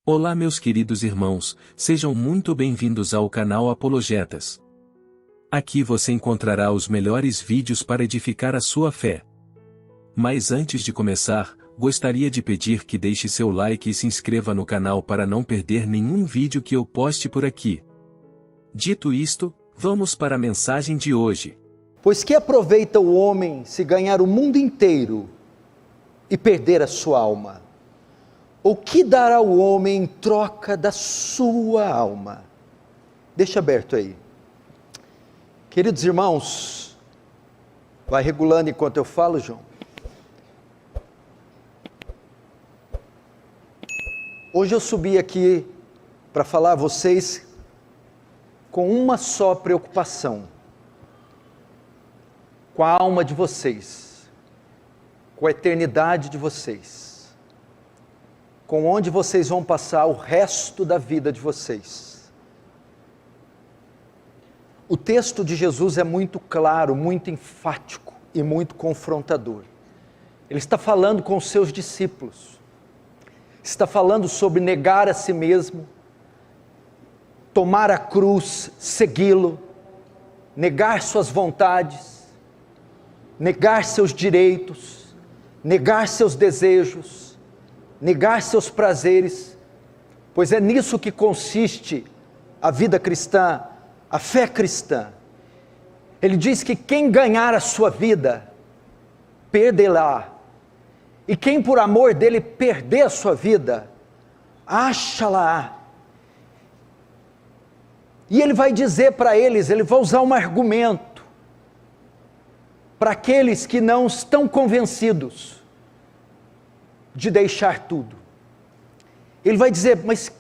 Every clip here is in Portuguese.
Olá meus queridos irmãos, sejam muito bem-vindos ao canal Apologetas. Aqui você encontrará os melhores vídeos para edificar a sua fé. Mas antes de começar, gostaria de pedir que deixe seu like e se inscreva no canal para não perder nenhum vídeo que eu poste por aqui. Dito isto, vamos para a mensagem de hoje. Pois que aproveita o homem se ganhar o mundo inteiro e perder a sua alma? O que dará o homem em troca da sua alma? Deixa aberto aí. Queridos irmãos, vai regulando enquanto eu falo, João. Hoje eu subi aqui para falar a vocês com uma só preocupação. Com a alma de vocês, com a eternidade de vocês, com onde vocês vão passar o resto da vida de vocês. O texto de Jesus é muito claro, muito enfático e muito confrontador. Ele está falando com os seus discípulos, está falando sobre negar a si mesmo, tomar a cruz, segui-lo, negar suas vontades, negar seus direitos, negar seus desejos, negar seus prazeres, pois é nisso que consiste a vida cristã, a fé cristã. Ele diz que quem ganhar a sua vida, perdê-la, e quem por amor dele perder a sua vida, acha-la. E ele vai dizer para eles, ele vai usar um argumento, para aqueles que não estão convencidos de deixar tudo. Ele vai dizer, mas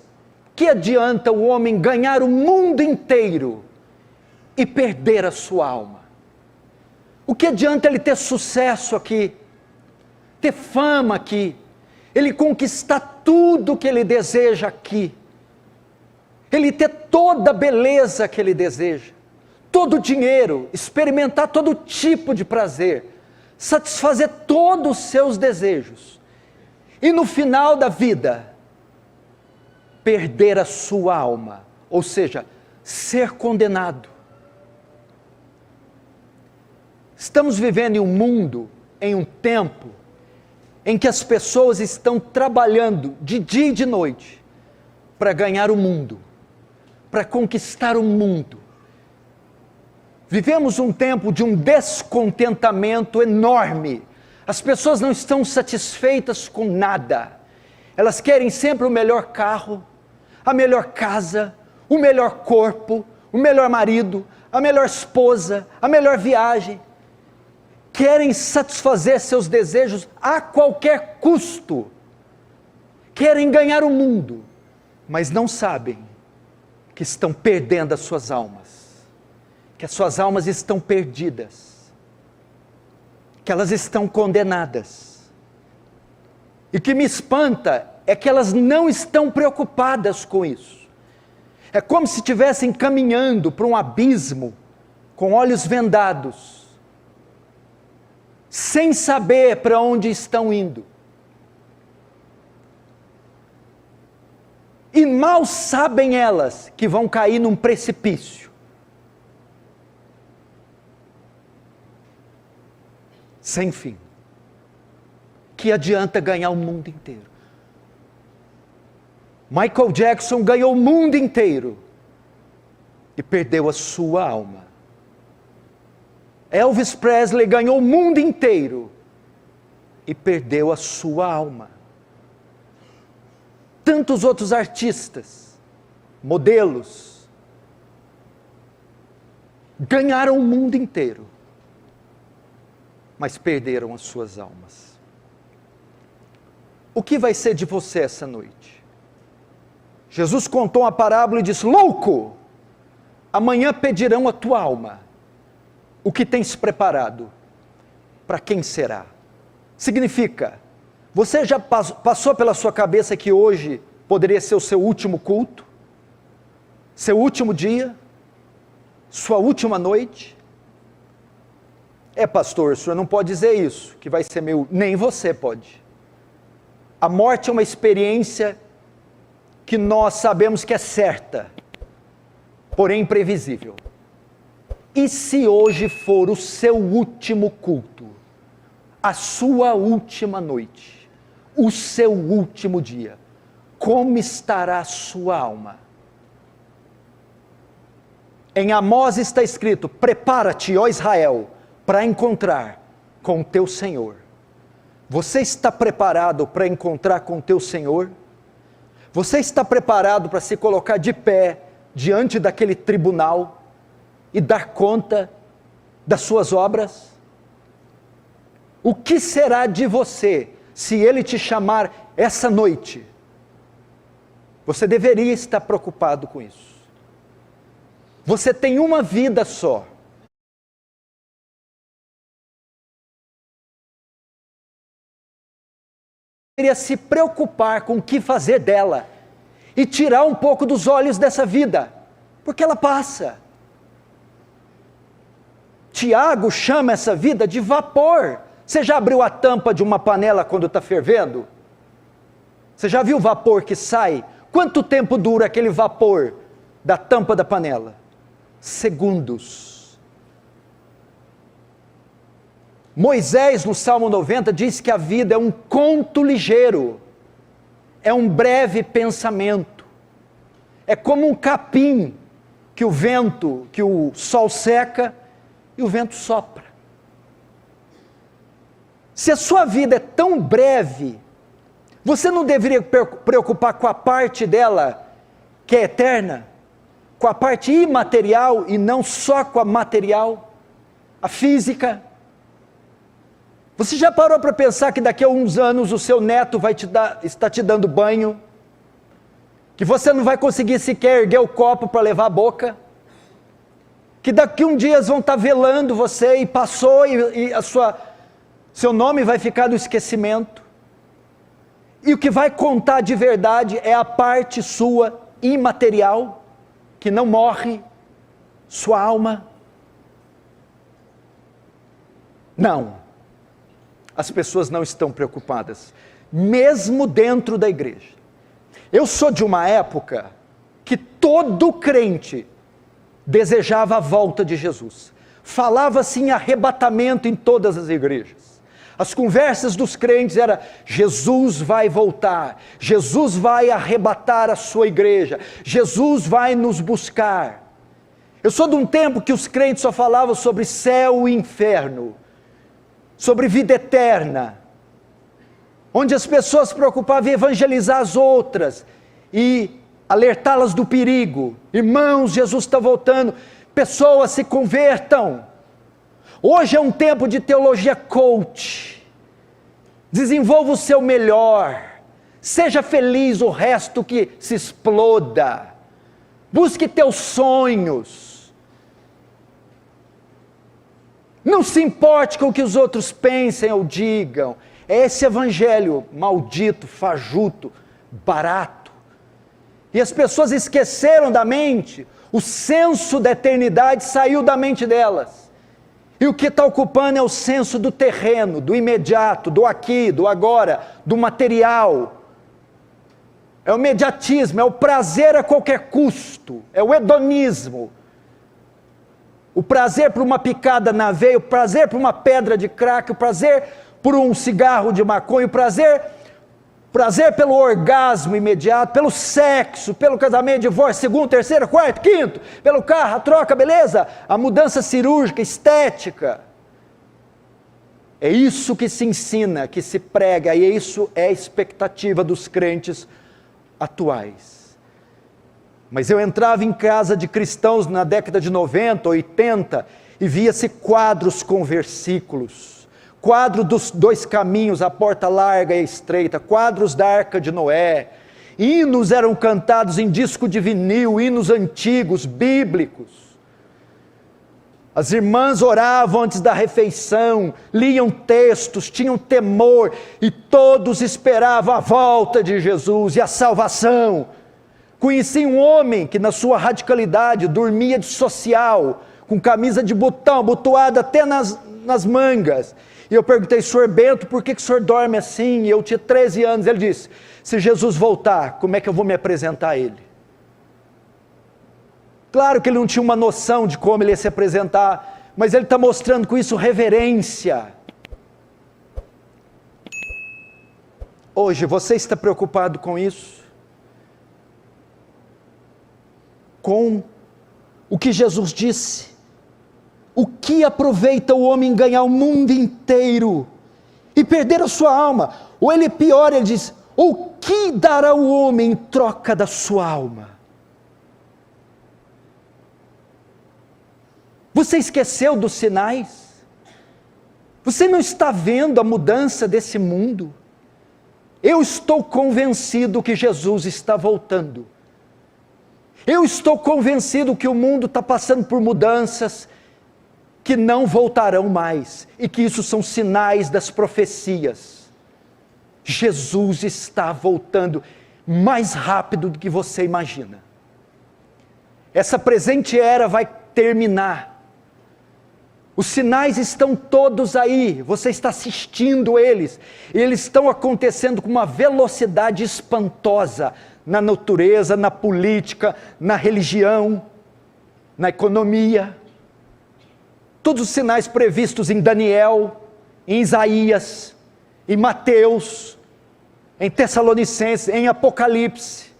que adianta o homem ganhar o mundo inteiro e perder a sua alma? O que adianta ele ter sucesso aqui, ter fama aqui, ele conquistar tudo que ele deseja aqui, ele ter toda a beleza que ele deseja, todo o dinheiro, experimentar todo tipo de prazer, satisfazer todos os seus desejos, e no final da vida, perder a sua alma, ou seja, ser condenado. Estamos vivendo em um mundo, em um tempo, em que as pessoas estão trabalhando de dia e de noite, para ganhar o mundo, para conquistar o mundo. Vivemos um tempo de um descontentamento enorme. As pessoas não estão satisfeitas com nada. Elas querem sempre o melhor carro, a melhor casa, o melhor corpo, o melhor marido, a melhor esposa, a melhor viagem. Querem satisfazer seus desejos a qualquer custo. Querem ganhar o mundo, mas não sabem que estão perdendo as suas almas, que as suas almas estão perdidas, que elas estão condenadas. E o que me espanta é que elas não estão preocupadas com isso. É como se estivessem caminhando para um abismo com olhos vendados, sem saber para onde estão indo. E mal sabem elas que vão cair num precipício. Sem fim. Que adianta ganhar o mundo inteiro? Michael Jackson ganhou o mundo inteiro e perdeu a sua alma. Elvis Presley ganhou o mundo inteiro e perdeu a sua alma. Tantos outros artistas, modelos, ganharam o mundo inteiro, mas perderam as suas almas. O que vai ser de você essa noite? Jesus contou uma parábola e disse, louco, amanhã pedirão a tua alma. O que tens preparado? Para quem será? Significa, você já passou pela sua cabeça que hoje poderia ser o seu último culto? Seu último dia? Sua última noite? Pastor, o senhor não pode dizer isso, que vai ser meu, nem você pode. A morte é uma experiência que nós sabemos que é certa, porém imprevisível. E se hoje for o seu último culto, a sua última noite, o seu último dia, como estará a sua alma? Em Amós está escrito: prepara-te, ó Israel, para encontrar com o teu Senhor. Você está preparado para encontrar com o teu Senhor? Você está preparado para se colocar de pé diante daquele tribunal e dar conta das suas obras? O que será de você se Ele te chamar essa noite? Você deveria estar preocupado com isso. Você tem uma vida só. Deveria se preocupar com o que fazer dela e tirar um pouco dos olhos dessa vida, porque ela passa. Tiago chama essa vida de vapor. Você já abriu a tampa de uma panela quando está fervendo? Você já viu o vapor que sai? Quanto tempo dura aquele vapor da tampa da panela? Segundos. Moisés, no Salmo 90, diz que a vida é um conto ligeiro, é um breve pensamento, é como um capim que o sol seca e o vento sopra. Se a sua vida é tão breve, você não deveria preocupar com a parte dela que é eterna, com a parte imaterial e não só com a material, a física? Você já parou para pensar que daqui a uns anos o seu neto vai estar te dando banho? Que você não vai conseguir sequer erguer o copo para levar a boca? Que daqui a uns dias vão estar velando você e passou e seu nome vai ficar no esquecimento? E o que vai contar de verdade é a parte sua imaterial, que não morre, sua alma? Não. As pessoas não estão preocupadas, mesmo dentro da igreja. Eu sou de uma época que todo crente desejava a volta de Jesus. Falava-se em arrebatamento em todas as igrejas. As conversas dos crentes eram: Jesus vai voltar, Jesus vai arrebatar a sua igreja, Jesus vai nos buscar. Eu sou de um tempo que os crentes só falavam sobre céu e inferno, sobre vida eterna, onde as pessoas se preocupavam em evangelizar as outras e alertá-las do perigo. Irmãos, Jesus está voltando, pessoas se convertam. Hoje é um tempo de teologia coach. Desenvolva o seu melhor, seja feliz, o resto que se exploda. Busque teus sonhos. Não se importe com o que os outros pensem ou digam. É esse evangelho maldito, fajuto, barato. E as pessoas esqueceram da mente, o senso da eternidade saiu da mente delas. E o que está ocupando é o senso do terreno, do imediato, do aqui, do agora, do material. É o imediatismo, é o prazer a qualquer custo, é o hedonismo. O prazer por uma picada na veia, o prazer por uma pedra de crack, o prazer por um cigarro de maconha, o prazer pelo orgasmo imediato, pelo sexo, pelo casamento, divórcio, segundo, terceiro, quarto, quinto, pelo carro, a troca, beleza? A mudança cirúrgica, estética. É isso que se ensina, que se prega, e isso é a expectativa dos crentes atuais. Mas eu entrava em casa de cristãos na década de 90, 80, e via-se quadros com versículos. Quadro dos dois caminhos, a porta larga e estreita, quadros da Arca de Noé. Hinos eram cantados em disco de vinil, hinos antigos, bíblicos. As irmãs oravam antes da refeição, liam textos, tinham temor, e todos esperavam a volta de Jesus e a salvação. Conheci um homem que na sua radicalidade dormia de social, com camisa de botão, abotoada até nas mangas, E eu perguntei, senhor Bento, por que o senhor dorme assim? E eu tinha 13 anos. Ele disse, se Jesus voltar, como é que eu vou me apresentar a ele? Claro que ele não tinha uma noção de como ele ia se apresentar, mas ele está mostrando com isso reverência. Hoje, você está preocupado com isso? Com o que Jesus disse? O que aproveita o homem ganhar o mundo inteiro e perder a sua alma? Ou ele pior, ele diz, o que dará o homem em troca da sua alma? Você esqueceu dos sinais? Você não está vendo a mudança desse mundo? Eu estou convencido que Jesus está voltando. Eu estou convencido que o mundo está passando por mudanças que não voltarão mais, e que isso são sinais das profecias. Jesus está voltando mais rápido do que você imagina. Essa presente era vai terminar. Os sinais estão todos aí, você está assistindo eles, e eles estão acontecendo com uma velocidade espantosa, na natureza, na política, na religião, na economia. Todos os sinais previstos em Daniel, em Isaías, em Mateus, em Tessalonicenses, em Apocalipse.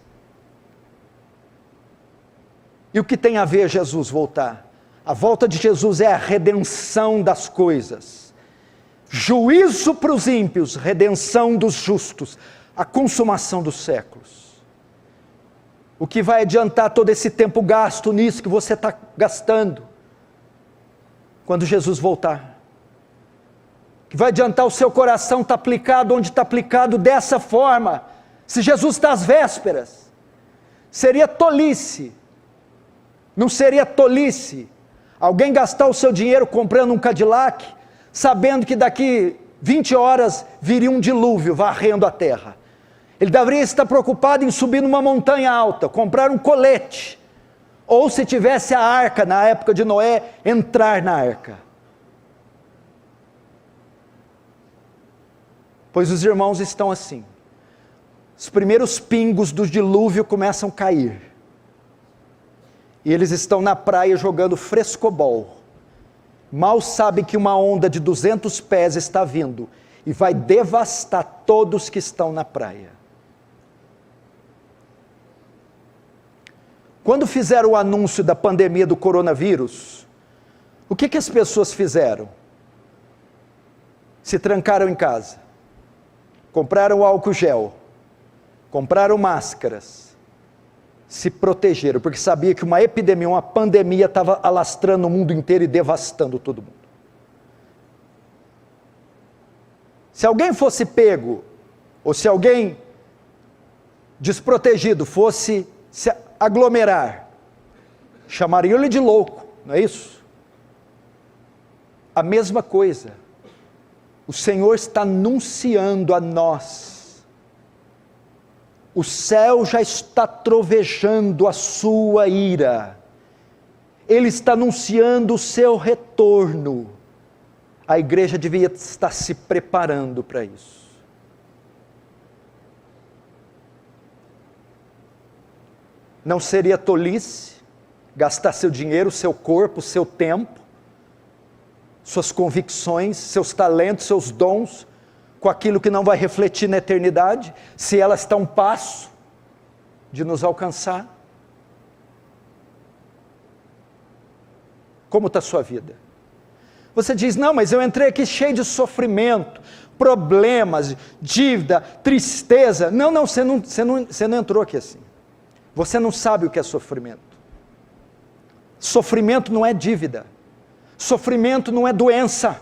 E o que tem a ver Jesus voltar? A volta de Jesus é a redenção das coisas, juízo para os ímpios, redenção dos justos, a consumação dos séculos. O que vai adiantar todo esse tempo gasto nisso que você está gastando, quando Jesus voltar? O que vai adiantar o seu coração estar aplicado onde está aplicado dessa forma, se Jesus está às vésperas? Seria tolice, não seria tolice, alguém gastar o seu dinheiro comprando um Cadillac, sabendo que daqui 20 horas viria um dilúvio varrendo a terra. Ele deveria estar preocupado em subir numa montanha alta, comprar um colete, ou se tivesse a arca na época de Noé, entrar na arca. Pois os irmãos estão assim, os primeiros pingos do dilúvio começam a cair, e eles estão na praia jogando frescobol, mal sabem que uma onda de 200 pés está vindo, e vai devastar todos que estão na praia. Quando fizeram o anúncio da pandemia do coronavírus, o que as pessoas fizeram? Se trancaram em casa, compraram álcool gel, compraram máscaras, se protegeram, porque sabia que uma epidemia, uma pandemia estava alastrando o mundo inteiro e devastando todo mundo. Se alguém fosse pego, ou se alguém desprotegido fosse se aglomerar, chamariam-lhe de louco, não é isso? A mesma coisa, o Senhor está anunciando a nós, o céu já está trovejando a sua ira, Ele está anunciando o seu retorno, a igreja devia estar se preparando para isso. Não seria tolice gastar seu dinheiro, seu corpo, seu tempo, suas convicções, seus talentos, seus dons, com aquilo que não vai refletir na eternidade, se ela está a um passo de nos alcançar? Como está a sua vida? Você diz, não, mas eu entrei aqui cheio de sofrimento, problemas, dívida, tristeza. Não, você não entrou aqui assim. Você não sabe o que é sofrimento. Sofrimento não é dívida. Sofrimento não é doença.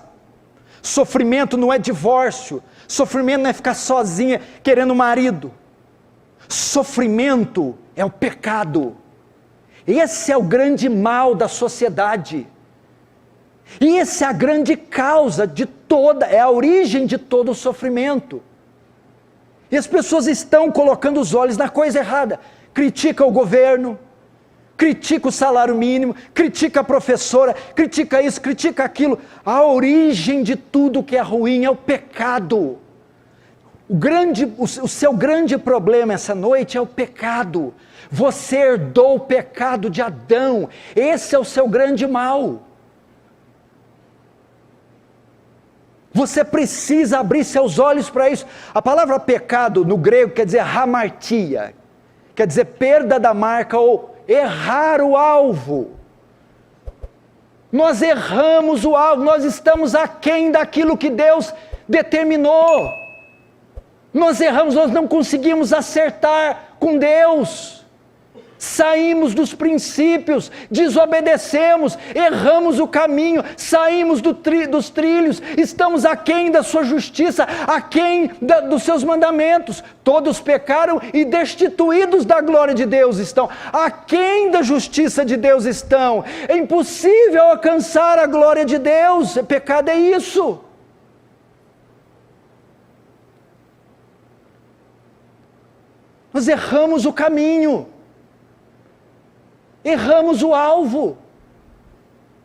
Sofrimento não é divórcio. Sofrimento não é ficar sozinha querendo marido. Sofrimento é o pecado. Esse é o grande mal da sociedade. E essa é a grande causa de toda, é a origem de todo o sofrimento. E as pessoas estão colocando os olhos na coisa errada. Critica o governo, critica o salário mínimo, critica a professora, critica isso, critica aquilo. A origem de tudo que é ruim é o pecado. O seu grande problema essa noite é o pecado. Você herdou o pecado de Adão. Esse é o seu grande mal. Você precisa abrir seus olhos para isso. A palavra pecado no grego quer dizer hamartia, quer dizer perda da marca ou errar o alvo. Nós erramos o alvo, nós estamos aquém daquilo que Deus determinou. Nós erramos, nós não conseguimos acertar com Deus. Saímos dos princípios, desobedecemos, erramos o caminho, saímos dos trilhos, estamos aquém da sua justiça, aquém dos seus mandamentos. Todos pecaram e destituídos da glória de Deus estão, aquém da justiça de Deus estão. É impossível alcançar a glória de Deus, pecado é isso. Nós erramos o caminho. Erramos o alvo,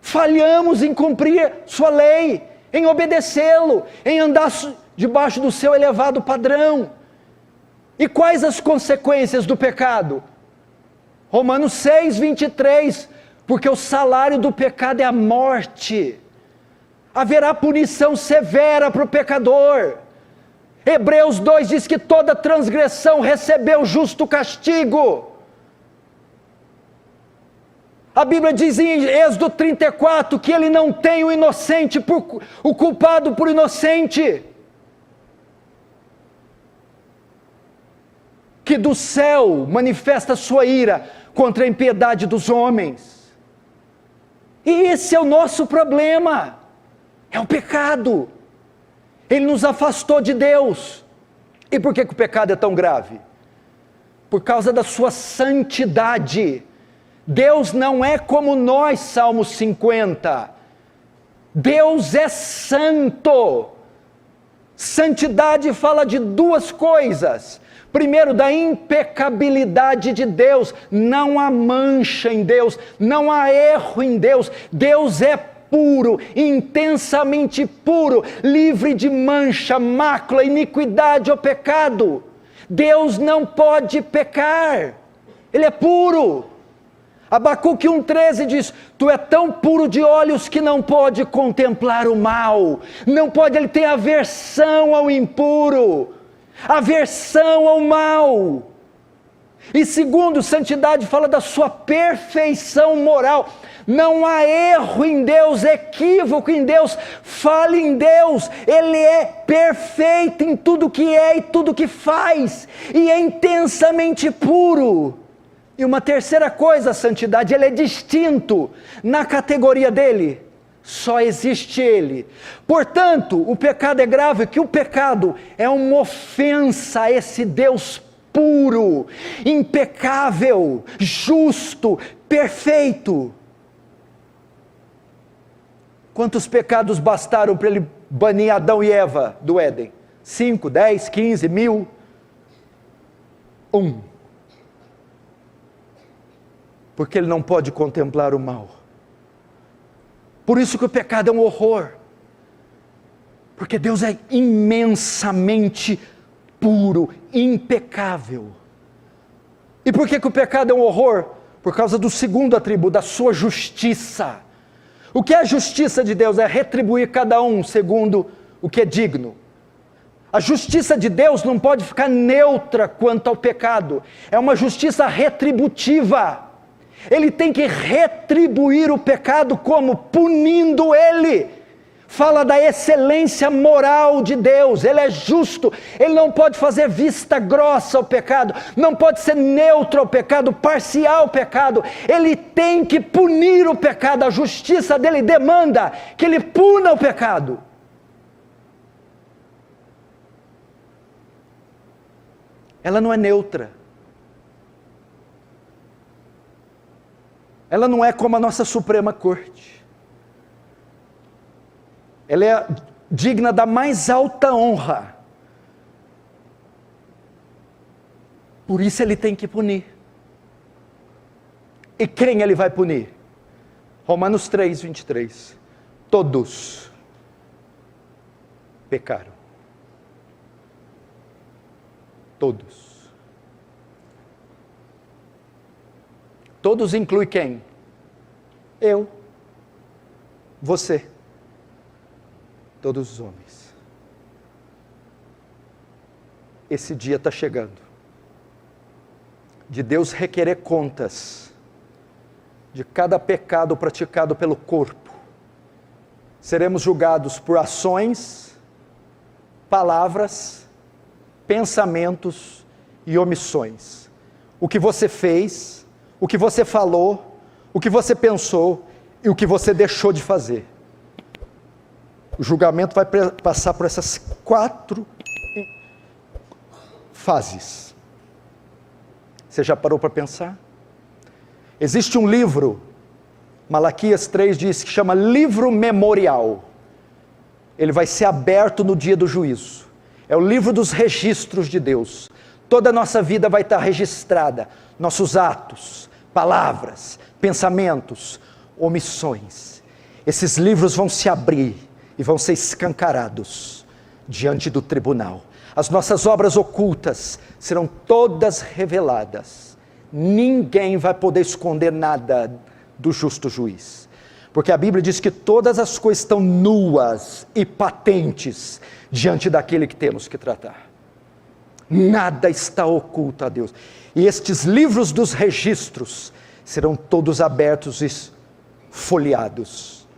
falhamos em cumprir sua lei, em obedecê-lo, em andar debaixo do seu elevado padrão. E quais as consequências do pecado? Romanos 6, 23, porque o salário do pecado é a morte, haverá punição severa para o pecador. Hebreus 2 diz que toda transgressão recebeu justo castigo. A Bíblia diz em Êxodo 34 que ele não tem o inocente, o culpado por inocente. Que do céu manifesta sua ira contra a impiedade dos homens. E esse é o nosso problema, é o pecado. Ele nos afastou de Deus. E por que o pecado é tão grave? Por causa da sua santidade. Deus não é como nós, Salmo 50. Deus é santo. Santidade fala de duas coisas. Primeiro, da impecabilidade de Deus. Não há mancha em Deus, não há erro em Deus. Deus é puro, intensamente puro, livre de mancha, mácula, iniquidade ou pecado. Deus não pode pecar. Ele é puro. Abacuque 1,13 diz, tu é tão puro de olhos que não pode contemplar o mal, não pode, ele tem aversão ao impuro, aversão ao mal. E segundo, santidade fala da sua perfeição moral, não há erro em Deus, equívoco em Deus, falha em Deus, Ele é perfeito em tudo que é e tudo que faz, e é intensamente puro. E uma terceira coisa, a santidade, ele é distinto na categoria dele, só existe ele. Portanto, o pecado é grave, que o pecado é uma ofensa a esse Deus puro, impecável, justo, perfeito. Quantos pecados bastaram para ele banir Adão e Eva do Éden? 5, 10, 15, 1000? 1. Porque ele não pode contemplar o mal. Por isso que o pecado é um horror. Porque Deus é imensamente puro, impecável. E por que o pecado é um horror? Por causa do segundo atributo, da sua justiça. O que é a justiça de Deus? É retribuir cada um segundo o que é digno. A justiça de Deus não pode ficar neutra quanto ao pecado. É uma justiça retributiva. Ele tem que retribuir o pecado como? Punindo ele. Fala da excelência moral de Deus, Ele é justo, Ele não pode fazer vista grossa ao pecado, não pode ser neutro ao pecado, parcial ao pecado, Ele tem que punir o pecado, a justiça dele demanda que Ele puna o pecado. Ela não é neutra. Ela não é como a nossa Suprema Corte. Ela é digna da mais alta honra. Por isso ele tem que punir. E quem ele vai punir? Romanos 3, 23. Todos pecaram. Todos. Todos inclui quem? Eu. Você. Todos os homens. Esse dia está chegando. De Deus requerer contas de cada pecado praticado pelo corpo. Seremos julgados por ações, palavras, pensamentos e omissões. O que você fez, o que você falou, o que você pensou e o que você deixou de fazer. O julgamento vai passar por essas 4 fases. Você já parou para pensar? Existe um livro, Malaquias 3 diz, que chama livro memorial. Ele vai ser aberto no dia do juízo. É o livro dos registros de Deus. Toda a nossa vida vai estar registrada. Nossos atos, palavras, pensamentos, omissões. Esses livros vão se abrir e vão ser escancarados diante do tribunal. As nossas obras ocultas serão todas reveladas. Ninguém vai poder esconder nada do justo juiz. Porque a Bíblia diz que todas as coisas estão nuas e patentes diante daquele que temos que tratar. Nada está oculto a Deus. E estes livros dos registros serão todos abertos e folheados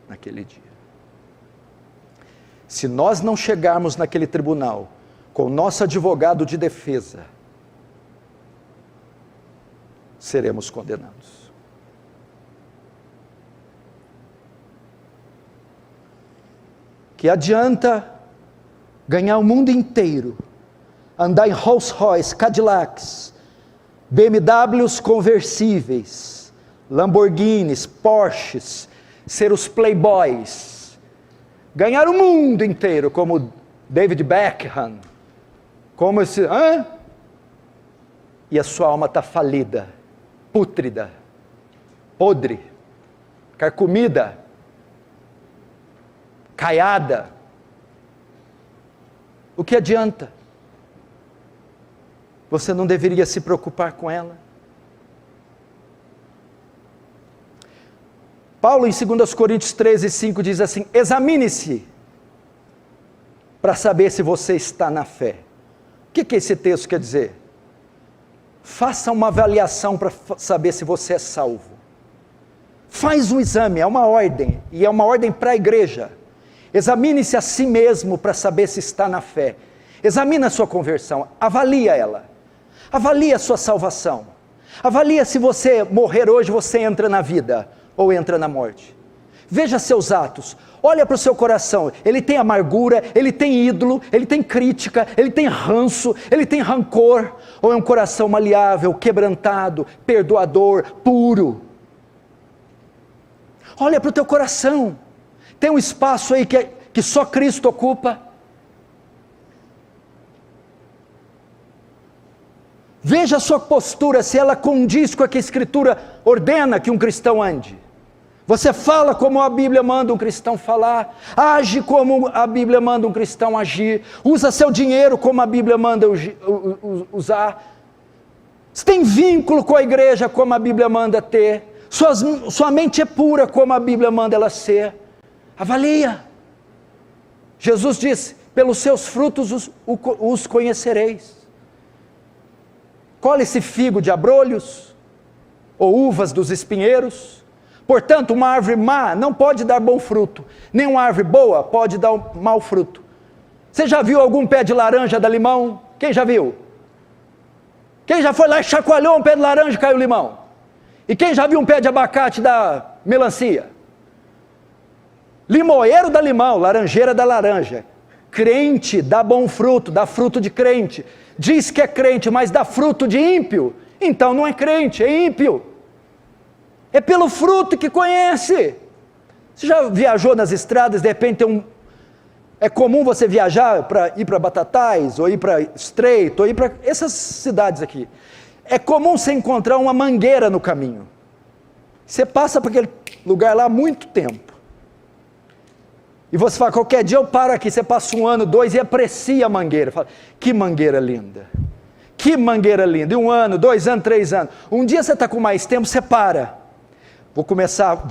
naquele dia. Se nós não chegarmos naquele tribunal com o nosso advogado de defesa, seremos condenados. Que adianta ganhar o mundo inteiro, andar em Rolls Royce, Cadillacs, BMWs conversíveis, Lamborghinis, Porsches, ser os playboys, ganhar o mundo inteiro como David Beckham, como esse... E a sua alma está falida, pútrida, podre, carcomida, caiada. O que adianta? Você não deveria se preocupar com ela? Paulo em 2 Coríntios 13, 5 diz assim: examine-se para saber se você está na fé. O que esse texto quer dizer? Faça uma avaliação para saber se você é salvo. Faz um exame, é uma ordem, e é uma ordem para a igreja. Examine-se a si mesmo para saber se está na fé. Examine a sua conversão, avalia ela. Avalie a sua salvação. Avalie se você morrer hoje, você entra na vida ou entra na morte. Veja seus atos, olha para o seu coração, ele tem amargura, ele tem ídolo, ele tem crítica, ele tem ranço, ele tem rancor, ou é um coração maleável, quebrantado, perdoador, puro. Olha para o teu coração, tem um espaço aí que só Cristo ocupa. Veja a sua postura, se ela condiz com o que a Escritura ordena que um cristão ande. Você fala como a Bíblia manda um cristão falar, age como a Bíblia manda um cristão agir, usa seu dinheiro como a Bíblia manda usar. Você tem vínculo com a igreja como a Bíblia manda ter, sua mente é pura como a Bíblia manda ela ser. Avalia. Jesus disse: pelos seus frutos os conhecereis. Colhe-se figo de abrolhos, ou uvas dos espinheiros. Portanto, uma árvore má não pode dar bom fruto, nem uma árvore boa pode dar um mau fruto. Você já viu algum pé de laranja dar limão? Quem já viu? Quem já foi lá e chacoalhou um pé de laranja e caiu limão? E quem já viu um pé de abacate dar melancia? Limoeiro dá limão, laranjeira dá laranja. Crente dá bom fruto, dá fruto de crente. Diz que é crente, mas dá fruto de ímpio. Então não é crente, é ímpio. É pelo fruto que conhece. Você já viajou nas estradas, de repente é comum você viajar para ir para Batatais, ou ir para Estreito, ou ir para essas cidades aqui. É comum você encontrar uma mangueira no caminho. Você passa por aquele lugar lá há muito tempo. E você fala, qualquer dia eu paro aqui. Você passa 1 ano, 2 e aprecia a mangueira. Fala, que mangueira linda. Que mangueira linda. E 1 ano, 2 anos, 3 anos. Um dia você está com mais tempo, você para. Vou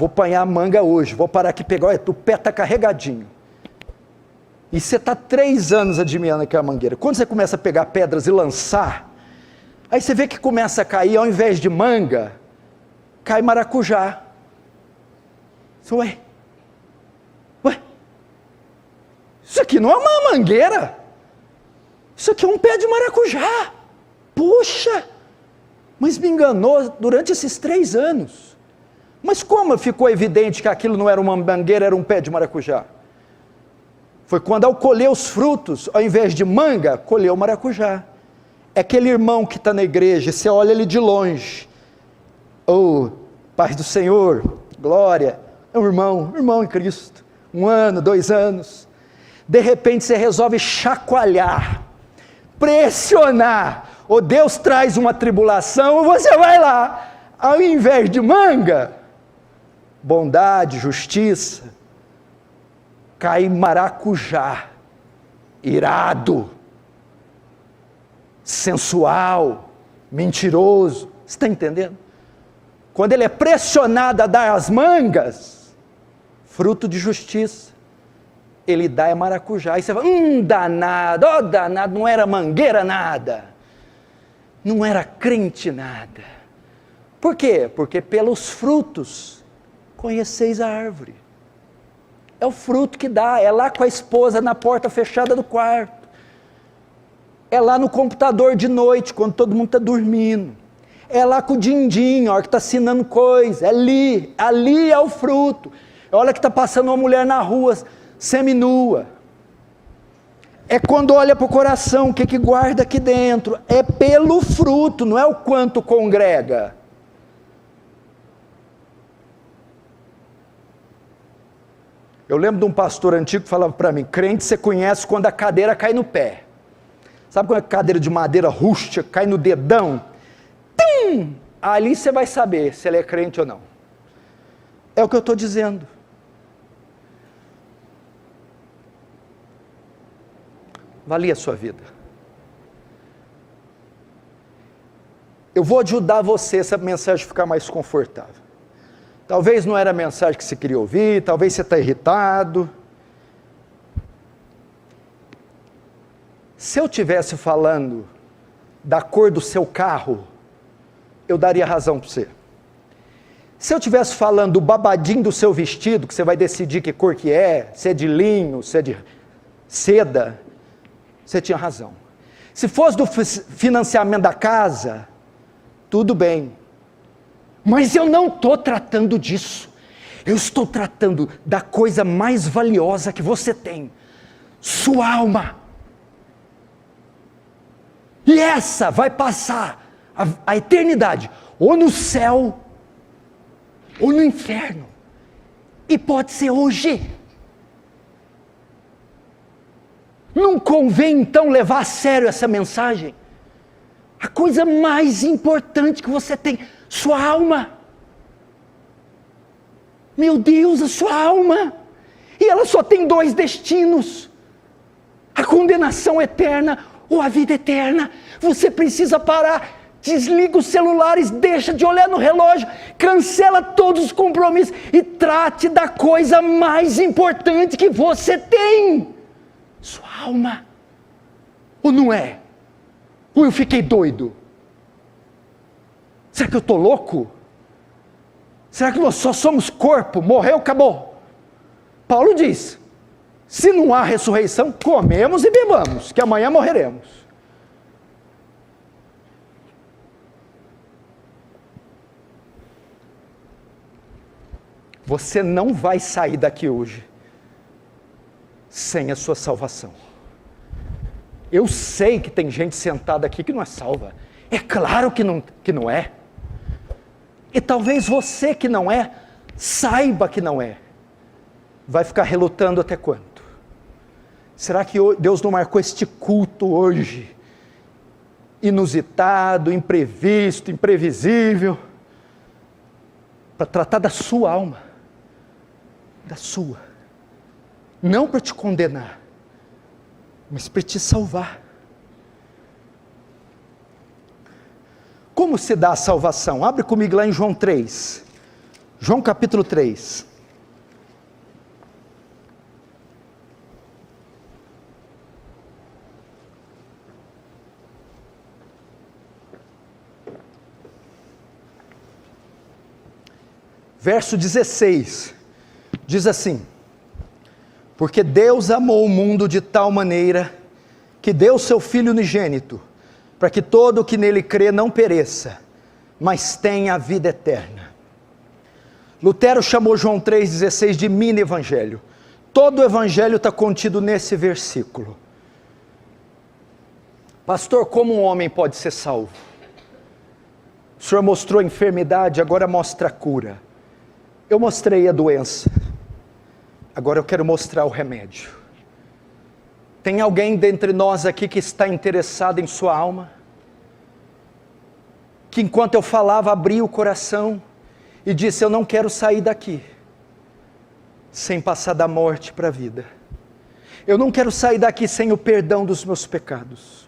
apanhar a manga hoje. Vou parar aqui e pegar. Olha, o pé está carregadinho. E você está 3 anos admirando aquela mangueira. Quando você começa a pegar pedras e lançar, aí você vê que começa a cair, ao invés de manga, cai maracujá. Ué, isso aqui não é uma mangueira, isso aqui é um pé de maracujá. Puxa, mas me enganou durante esses 3 anos. Mas como ficou evidente que aquilo não era uma mangueira, era um pé de maracujá? Foi quando, ao colher os frutos, ao invés de manga, colheu maracujá. É aquele irmão que está na igreja, você olha ele de longe. Oh, paz do Senhor, glória, é um irmão em Cristo. 1 ano, 2 anos. De repente você resolve chacoalhar, pressionar. Ou Deus traz uma tribulação e você vai lá. Ao invés de manga, bondade, justiça, cai maracujá, irado, sensual, mentiroso. Você está entendendo? Quando ele é pressionado a dar as mangas, fruto de justiça, ele dá é maracujá. Aí você fala, danado, danado, não era mangueira nada, não era crente nada. Por quê? Porque pelos frutos conheceis a árvore. É o fruto que dá, é lá com a esposa na porta fechada do quarto, é lá no computador de noite, quando todo mundo está dormindo, é lá com o din-din, a hora que está assinando coisa, é ali é o fruto. É a hora que está passando uma mulher na rua, seminua, é quando olha para o coração, o que guarda aqui dentro, é pelo fruto, não é o quanto congrega. Eu lembro de um pastor antigo que falava para mim, crente você conhece quando a cadeira cai no pé. Sabe quando a cadeira de madeira rústica cai no dedão? Tum! Ali você vai saber se ele é crente ou não. É o que eu estou dizendo. Valia a sua vida. Eu vou ajudar você, essa mensagem ficar mais confortável. Talvez não era a mensagem que você queria ouvir, talvez você está irritado. Se eu estivesse falando da cor do seu carro, eu daria razão para você. Se eu estivesse falando do babadinho do seu vestido, que você vai decidir que cor que é, se é de linho, se é de seda, você tinha razão. Se fosse do financiamento da casa, tudo bem. Mas eu não estou tratando disso. Eu estou tratando da coisa mais valiosa que você tem. Sua alma. E essa vai passar a eternidade, ou no céu, ou no inferno. E pode ser hoje. Não convém então levar a sério essa mensagem? A coisa mais importante que você tem, sua alma. Meu Deus, a sua alma. E ela só tem 2 destinos: a condenação eterna ou a vida eterna. Você precisa parar, desliga os celulares, deixa de olhar no relógio, cancela todos os compromissos e trate da coisa mais importante que você tem. Sua alma. Ou não é? Ou eu fiquei doido? Será que eu estou louco? Será que nós só somos corpo? Morreu, acabou. Paulo diz, se não há ressurreição, comemos e bebamos, que amanhã morreremos. Você não vai sair daqui hoje sem a sua salvação. Eu sei que tem gente sentada aqui que não é salva. É claro que não é. E talvez você que não é, saiba que não é. Vai ficar relutando até quando? Será que Deus não marcou este culto hoje? Inusitado, imprevisto, imprevisível. para tratar da sua alma, da sua, não para te condenar, mas para te salvar. Como se dá a salvação? Abre comigo lá em João 3, João capítulo 3. Verso 16, diz assim: porque Deus amou o mundo de tal maneira, que deu seu Filho unigênito, para que todo o que nele crê não pereça, mas tenha a vida eterna. Lutero chamou João 3,16 de mini evangelho. Todo o evangelho está contido nesse versículo. Pastor, como um homem pode ser salvo? O Senhor mostrou a enfermidade, agora mostra a cura. Eu mostrei a doença, agora eu quero mostrar o remédio. Tem alguém dentre nós aqui que está interessado em sua alma? Que enquanto eu falava, abriu o coração e disse: eu não quero sair daqui sem passar da morte para a vida. Eu não quero sair daqui sem o perdão dos meus pecados.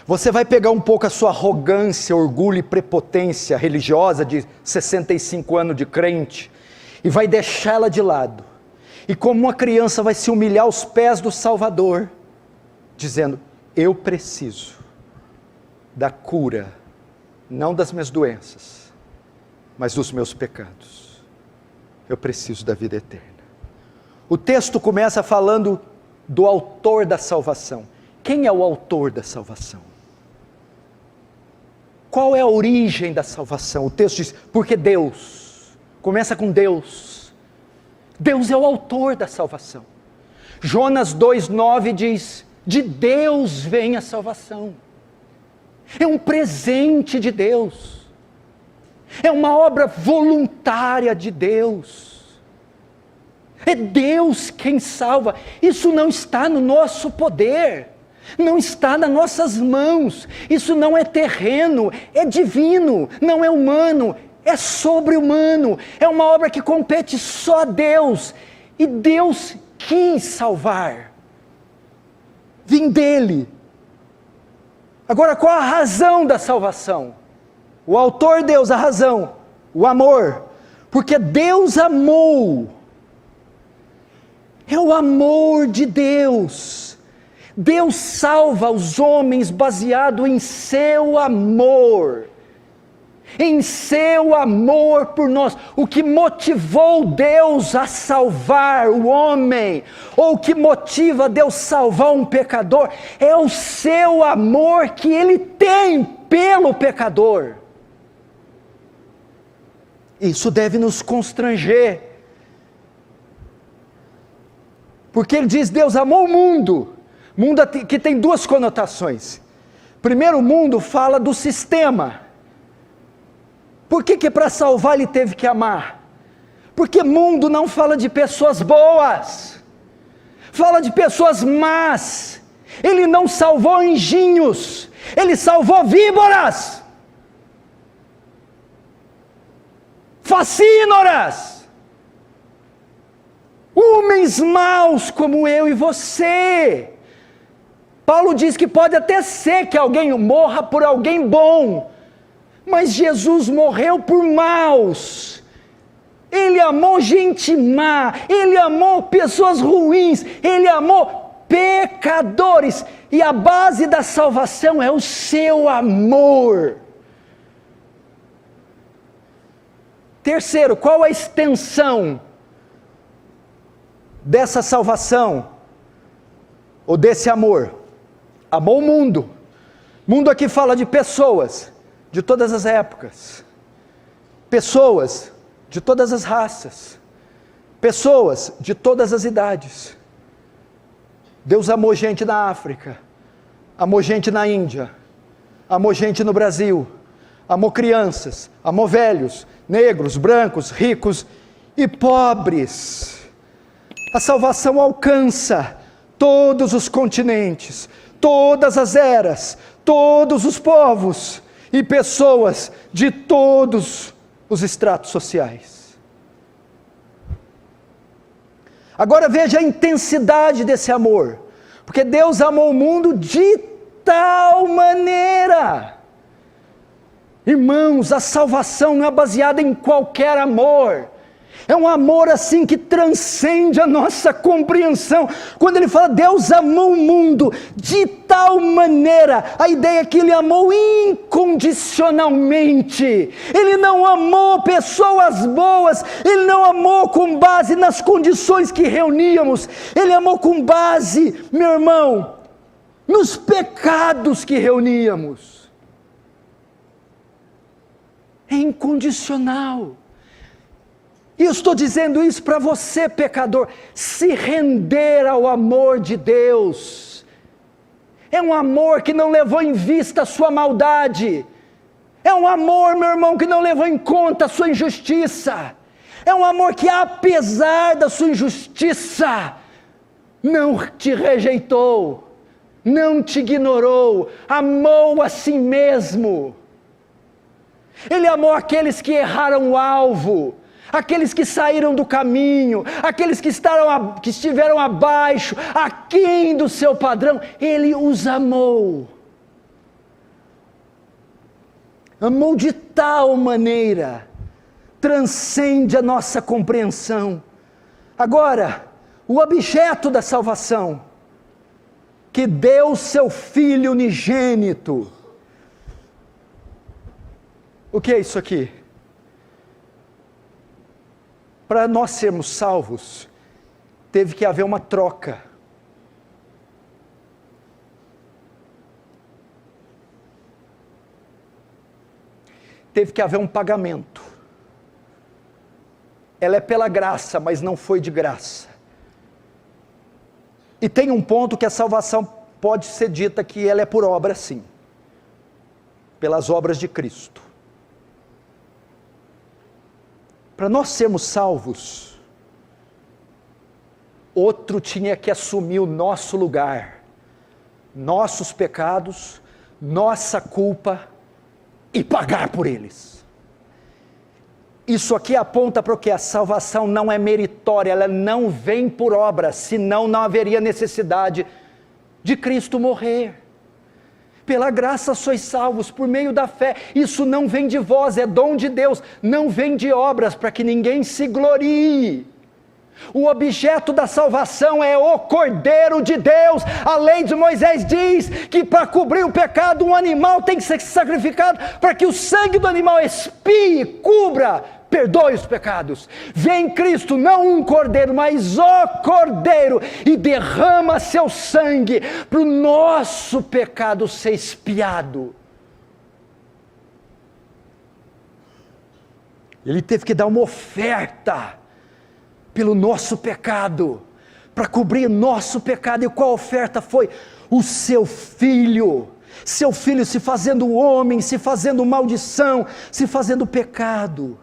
Você vai pegar um pouco a sua arrogância, orgulho e prepotência religiosa de 65 anos de crente e vai deixá-la de lado. E como uma criança vai se humilhar aos pés do Salvador, dizendo: eu preciso da cura, não das minhas doenças, mas dos meus pecados. Eu preciso da vida eterna. O texto começa falando do autor da salvação. Quem é o autor da salvação? Qual é a origem da salvação? O texto diz: porque Deus, começa com Deus. Deus é o autor da salvação. Jonas 2,9 diz: de Deus vem a salvação. É um presente de Deus. É uma obra voluntária de Deus. É Deus quem salva. Isso não está no nosso poder. Não está nas nossas mãos. Isso não é terreno, é divino, não é humano, é sobre-humano. É uma obra que compete só a Deus. E Deus quis salvar. Vim dele. Agora, qual a razão da salvação? O autor Deus, a razão, o amor. Porque Deus amou. É o amor de Deus. Deus salva os homens baseado em seu amor. Em seu amor por nós. O que motivou Deus a salvar o homem, ou o que motiva Deus salvar um pecador, é o seu amor que Ele tem pelo pecador. Isso deve nos constranger. Porque Ele diz: Deus amou o mundo. Mundo que tem duas conotações. Primeiro, o mundo fala do sistema. Por que para salvar Ele teve que amar? Porque mundo não fala de pessoas boas. Fala de pessoas más. Ele não salvou anjinhos. Ele salvou víboras. Facínoras. Homens maus como eu e você. Paulo diz que pode até ser que alguém morra por alguém bom, mas Jesus morreu por maus. Ele amou gente má, Ele amou pessoas ruins, Ele amou pecadores, e a base da salvação é o seu amor. Terceiro, qual a extensão dessa salvação, ou desse amor? Amou o mundo. Mundo aqui fala de pessoas, de todas as épocas, pessoas de todas as raças, pessoas de todas as idades. Deus amou gente na África, amou gente na Índia, amou gente no Brasil, amou crianças, amou velhos, negros, brancos, ricos e pobres. A salvação alcança todos os continentes, todas as eras, todos os povos e pessoas de todos os estratos sociais. Agora veja a intensidade desse amor, porque Deus amou o mundo de tal maneira. Irmãos, a salvação não é baseada em qualquer amor, é um amor assim que transcende a nossa compreensão. Quando ele fala Deus amou o mundo de tal maneira, a ideia é que ele amou incondicionalmente. Ele não amou pessoas boas, ele não amou com base nas condições que reuníamos, ele amou com base, meu irmão, nos pecados que reuníamos. É incondicional. E eu estou dizendo isso para você, pecador, se render ao amor de Deus. É um amor que não levou em vista a sua maldade. É um amor, meu irmão, que não levou em conta a sua injustiça. É um amor que, apesar da sua injustiça, não te rejeitou, não te ignorou, amou a si mesmo. Ele amou aqueles que erraram o alvo, aqueles que saíram do caminho, aqueles que estiveram abaixo, aquém do seu padrão. Ele os amou. Amou de tal maneira, transcende a nossa compreensão. Agora, o objeto da salvação, que deu seu Filho unigênito. O que é isso aqui? Para nós sermos salvos, teve que haver uma troca. Teve que haver um pagamento. Ela é pela graça, mas não foi de graça. E tem um ponto que a salvação pode ser dita que ela é por obra, sim. Pelas obras de Cristo. Para nós sermos salvos, outro tinha que assumir o nosso lugar, nossos pecados, nossa culpa e pagar por eles. Isso aqui aponta para o que? A salvação não é meritória, ela não vem por obra, senão não haveria necessidade de Cristo morrer. Pela graça sois salvos, por meio da fé. Isso não vem de vós, é dom de Deus, não vem de obras, para que ninguém se glorie. O objeto da salvação é o Cordeiro de Deus. A lei de Moisés diz que para cobrir o pecado, um animal tem que ser sacrificado, para que o sangue do animal expie, cubra, perdoe os pecados. Vem Cristo, não um cordeiro, mas o Cordeiro, e derrama seu sangue para o nosso pecado ser expiado. Ele teve que dar uma oferta pelo nosso pecado, para cobrir nosso pecado. E qual oferta foi? O seu Filho se fazendo homem, se fazendo maldição, se fazendo pecado.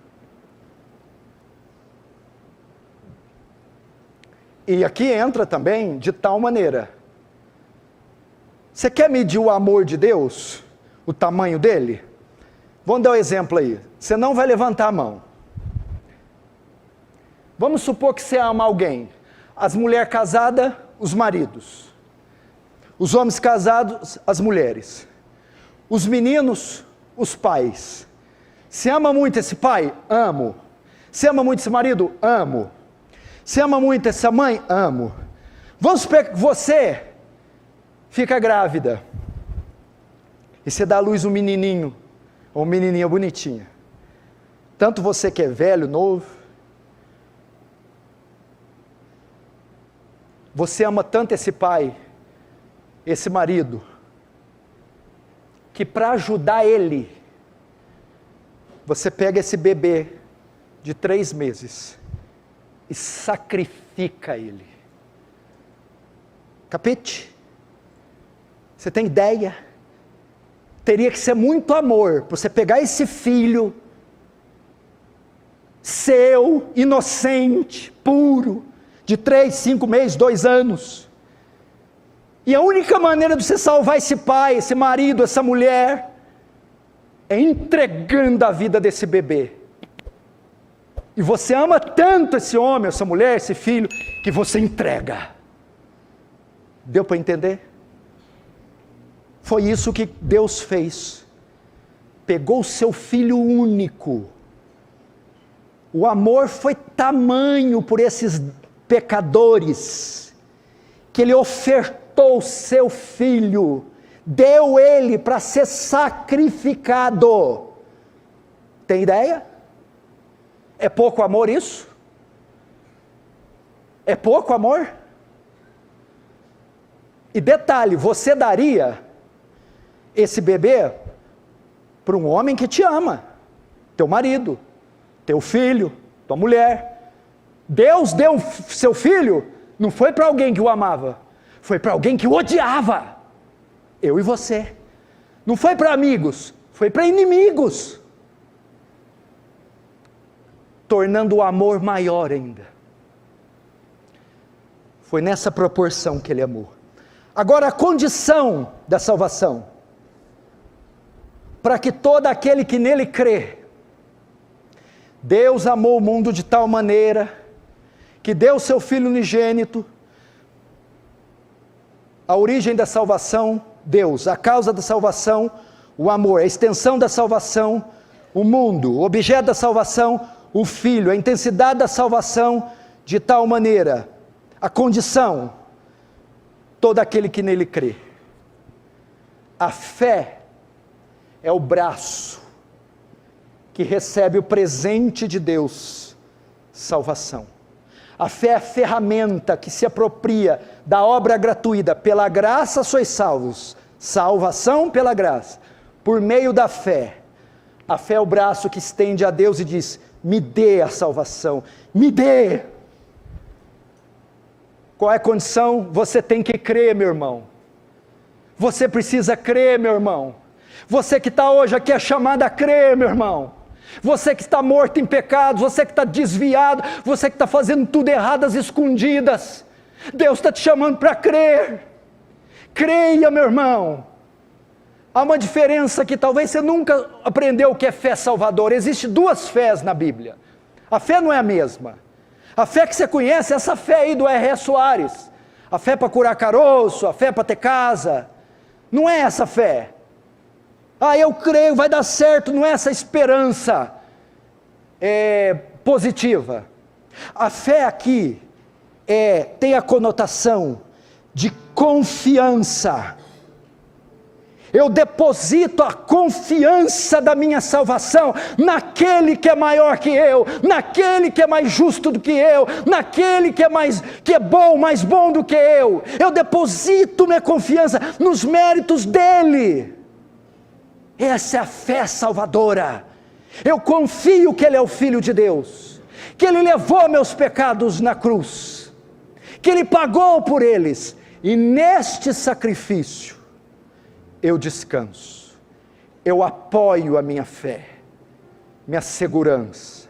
E aqui entra também de tal maneira. Você quer medir o amor de Deus? O tamanho dele? Vamos dar um exemplo aí. Você não vai levantar a mão. Vamos supor que você ama alguém. As mulheres casadas, os maridos. Os homens casados, as mulheres. Os meninos, os pais. Você ama muito esse pai? Amo. Você ama muito esse marido? Amo. Você ama muito essa mãe? Amo. Vamos supor que você fica grávida. E você dá à luz um menininho, ou uma menininha bonitinha. Tanto você que é velho, novo. Você ama tanto esse pai, esse marido, que para ajudar ele, você pega esse bebê de 3 meses e sacrifica ele. Capite? Você tem ideia? Teria que ser muito amor para você pegar esse filho seu, inocente, puro, de 3, 5 meses, 2 anos, e a única maneira de você salvar esse pai, esse marido, essa mulher, é entregando a vida desse bebê E você ama tanto esse homem, essa mulher, esse filho, que você entrega. Deu para entender? Foi isso que Deus fez. Pegou o seu filho único. O amor foi tamanho por esses pecadores, que ele ofertou o seu filho, deu ele para ser sacrificado. Tem ideia? É pouco amor isso? É pouco amor? E detalhe, você daria esse bebê para um homem que te ama, teu marido, teu filho, tua mulher. Deus deu seu filho, não foi para alguém que o amava, foi para alguém que o odiava, eu e você. Não foi para amigos, foi para inimigos, tornando o amor maior ainda. Foi nessa proporção que ele amou. Agora a condição da salvação, para que todo aquele que nele crê, Deus amou o mundo de tal maneira, que deu seu Filho unigênito. A origem da salvação, Deus; a causa da salvação, o amor; a extensão da salvação, o mundo; o objeto da salvação, o Filho; a intensidade da salvação, de tal maneira; a condição, todo aquele que nele crê. A fé é o braço que recebe o presente de Deus, salvação. A fé é a ferramenta que se apropria da obra gratuita. Pela graça sois salvos, salvação pela graça, por meio da fé. A fé é o braço que estende a Deus e diz: me dê a salvação, me dê. Qual é a condição? Você tem que crer, meu irmão. Você precisa crer, meu irmão. Você que está hoje aqui é chamado a crer, meu irmão. Você que está morto em pecados, você que está desviado, você que está fazendo tudo errado às escondidas, Deus está te chamando para crer. Creia, meu irmão. Há uma diferença que talvez você nunca aprendeu o que é fé salvadora. Existem duas fés na Bíblia. A fé não é a mesma. A fé que você conhece é essa fé aí do R.R. Soares. A fé para curar caroço, a fé para ter casa. Não é essa fé. Ah, eu creio, vai dar certo. Não é essa esperança positiva. A fé aqui tem a conotação de confiança. Eu deposito a confiança da minha salvação naquele que é maior que eu, naquele que é mais justo do que eu, naquele que é bom, mais bom do que eu. Eu deposito minha confiança nos méritos dele. Essa é a fé salvadora. Eu confio que ele é o Filho de Deus, que ele levou meus pecados na cruz, que ele pagou por eles, e neste sacrifício eu descanso, eu apoio a minha fé, minha segurança.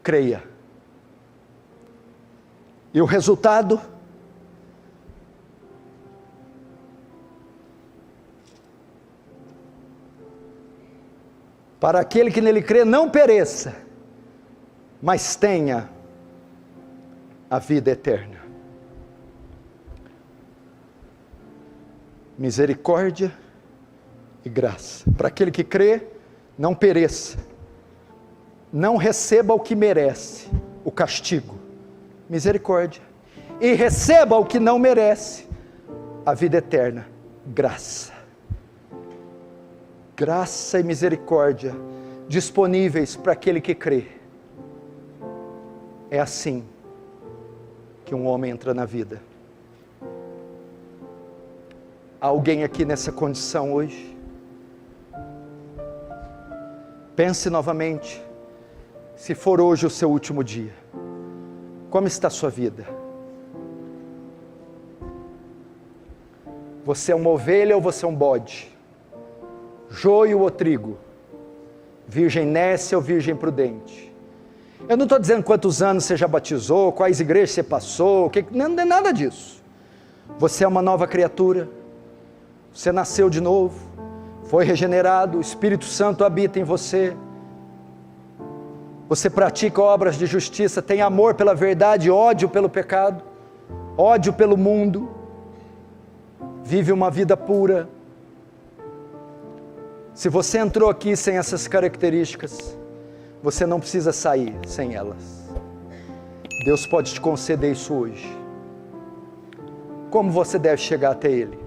Creia. E o resultado? Para aquele que nele crê, não pereça, mas tenha a vida eterna. Misericórdia e graça. Para aquele que crê, não pereça, não receba o que merece, o castigo, misericórdia, e receba o que não merece, a vida eterna, graça. Graça e misericórdia disponíveis para aquele que crê. É assim que um homem entra na vida. Há alguém aqui nessa condição hoje? Pense novamente, se for hoje o seu último dia, como está a sua vida? Você é uma ovelha ou você é um bode? Joio ou trigo? Virgem nécia ou virgem prudente? Eu não estou dizendo quantos anos você já batizou, quais igrejas você passou, não é nada disso. Você é uma nova criatura, você nasceu de novo, foi regenerado, o Espírito Santo habita em você. Você pratica obras de justiça, tem amor pela verdade, ódio pelo pecado, ódio pelo mundo, vive uma vida pura. Se você entrou aqui sem essas características, você não precisa sair sem elas. Deus pode te conceder isso hoje. Como você deve chegar até Ele?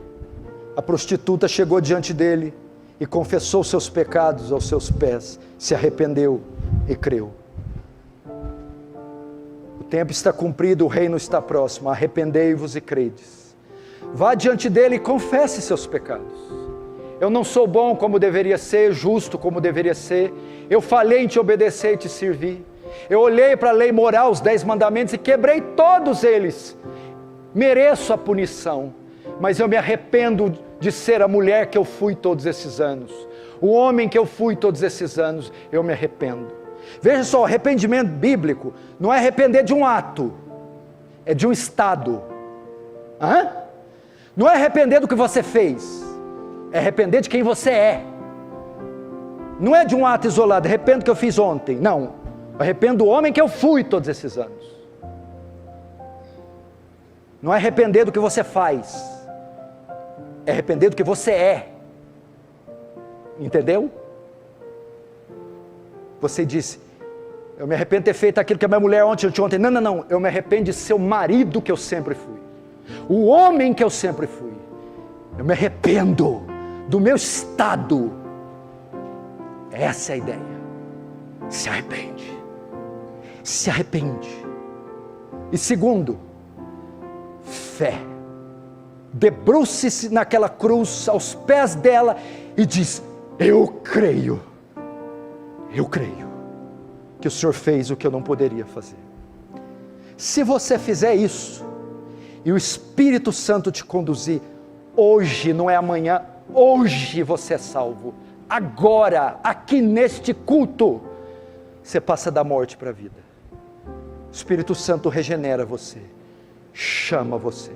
A prostituta chegou diante dele e confessou seus pecados aos seus pés, se arrependeu e creu. O tempo está cumprido, o reino está próximo, arrependei-vos e credes. Vá diante dele e confesse seus pecados. Eu não sou bom como deveria ser, justo como deveria ser, eu falhei em te obedecer e te servir, eu olhei para a lei moral, os 10 mandamentos e quebrei todos eles, mereço a punição, mas eu me arrependo de ser a mulher que eu fui todos esses anos, o homem que eu fui todos esses anos, eu me arrependo. Veja só, arrependimento bíblico não é arrepender de um ato, é de um estado. Não é arrepender do que você fez, é arrepender de quem você é. Não é de um ato isolado, arrependo do que eu fiz ontem, não, arrependo do homem que eu fui todos esses anos. Não é arrepender do que você faz, é arrepender do que você é. Entendeu? Você disse, eu me arrependo de ter feito aquilo que a minha mulher ontem. Não, eu me arrependo de ser o marido que eu sempre fui, o homem que eu sempre fui. Eu me arrependo do meu estado. Essa é a ideia. Se arrepende. Se arrepende. E segundo, fé. Debruce-se naquela cruz, aos pés dela, e diz, eu creio que o Senhor fez o que eu não poderia fazer. Se você fizer isso, e o Espírito Santo te conduzir, hoje, não é amanhã, hoje você é salvo, agora, aqui neste culto, você passa da morte para a vida. O Espírito Santo regenera você, chama você.